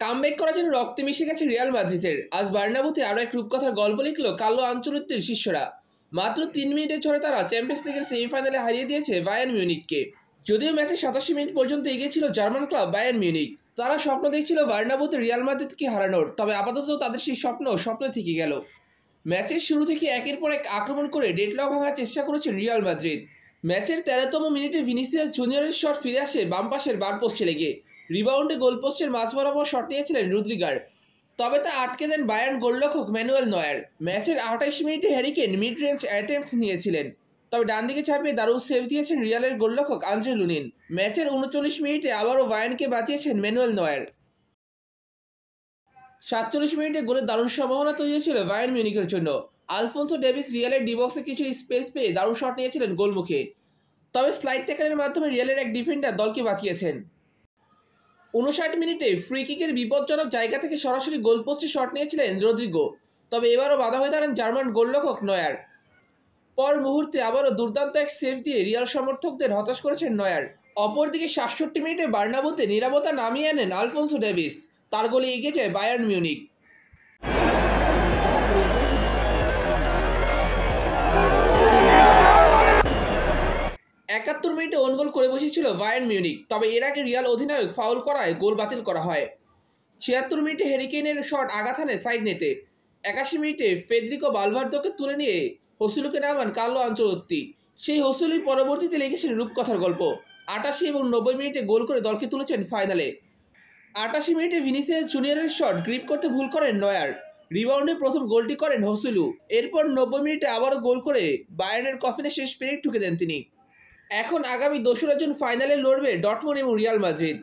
Comeback করার জন্য রক্তে মিশে গেছে রিয়াল মাদ্রিদের। আজ বার্নাব্যুতে আরও এক রূপকথার গল্প লিখল কার্লো আনচেলত্তির শিষ্যরা। মাত্র ৩ মিনিটের ঝড়ে তারা চ্যাম্পিয়ন্স লিগের সেমিফাইনালে হারিয়ে দিয়েছে বায়ার্ন মিউনিখকে। যদিও ম্যাচে ৮৭ মিনিট পর্যন্ত এগিয়ে ছিল জার্মান ক্লাব বায়ার্ন মিউনিখ। তারা স্বপ্ন দেখছিল বার্নাব্যুতে রিয়াল মাদ্রিদকে হারানোর, তবে আপাতত তাদের সেই স্বপ্নে থেকে গেল। ম্যাচের শুরু থেকে একের পর এক আক্রমণ করে ডেডলক ভাঙার চেষ্টা করেছেন রিয়াল মাদ্রিদ। ম্যাচের ১৩তম মিনিটে ভিনিসিয়াস জুনিয়রের শট ফিরে আসে বাম পাশের বার পোস্টে লেগে। রিবাউন্ডে গোলপোস্টের মাঝ বরাবর শট নিয়েছিলেন রুদ্রিগার, তবে তা আটকে দেন বায়ার্ন গোলরক্ষক ম্যানুয়েল নয়ার। ম্যাচের ২৮ মিনিটে Harry Kane mid range attempt নিয়েছিলেন, তবে ডান দিকে চাপিয়ে দারুণ সেভ দিয়েছেন রিয়ালের গোলরক্ষক আন্দ্রে লুনিন। ম্যাচের ৩৯ মিনিটে আবারও বায়ার্নকে বাঁচিয়েছেন ম্যানুয়েল নয়ার। ৪৭ মিনিটে গোলের দারুণ সম্ভাবনা তৈরি হয়েছিল বায়ার্ন মিউনিখের জন্য। আলফোন্সো ডেভিস রিয়ালের ডিবক্সে কিছু স্পেস পেয়ে দারুণ শট নিয়েছিলেন গোলমুখে, তবে স্লাইড ট্যাকলের মাধ্যমে রিয়ালের এক ডিফেন্ডার দলকে বাঁচিয়েছেন। ৫৯ মিনিটে ফ্রি কিকের বিপজ্জনক জায়গা থেকে সরাসরি গোলপোস্টে শট নিয়েছিলেন রদ্রিগো, তবে এবারও বাধা হয়ে দাঁড়ান জার্মান গোলরক্ষক নয়ার। পর মুহূর্তে আবারও দুর্দান্ত এক সেভ দিয়ে রিয়াল সমর্থকদের হতাশ করেছেন নয়ার। অপরদিকে ৬৭ মিনিটে বার্নাব্যুতে নীরবতা নামিয়ে আনেন আলফোন্সো ডেভিস। তার গোলে এগিয়ে যায় বায়ার্ন মিউনিখ। ৭১ মিনিটে ওন গোল করে বসেছিল বায়ার্ন মিউনিখ, তবে এর আগে রিয়াল অধিনায়ক ফাউল করায় গোল বাতিল করা হয়। ৭৬ মিনিটে হ্যারি কেনের শট আঘাত হানে সাইড নেটে। ৮১ মিনিটে ফেদেরিকো ভালভার্দেকে তুলে নিয়ে হোসেলুকে নামান কার্লো আনচেলত্তি। সেই হোসেলুই পরবর্তীতে লিখেছেন রূপকথার গল্প। ৮৮ এবং ৯০ মিনিটে গোল করে দলকে তুলেছেন ফাইনালে। ৮৮ মিনিটে ভিনিসিয়াস জুনিয়রের শট গ্রিপ করতে ভুল করেন নয়ার। রিবাউন্ডে প্রথম গোলটি করেন হোসেলু। এরপর ৯০ মিনিটে আবারও গোল করে বায়ার্নের কফিনে শেষ পেরেক ঠুকে দেন তিনি। এখন আগামী ২রা জুন ফাইনালে লড়বে ডর্টমুন্ড এবং রিয়াল মাদ্রিদ।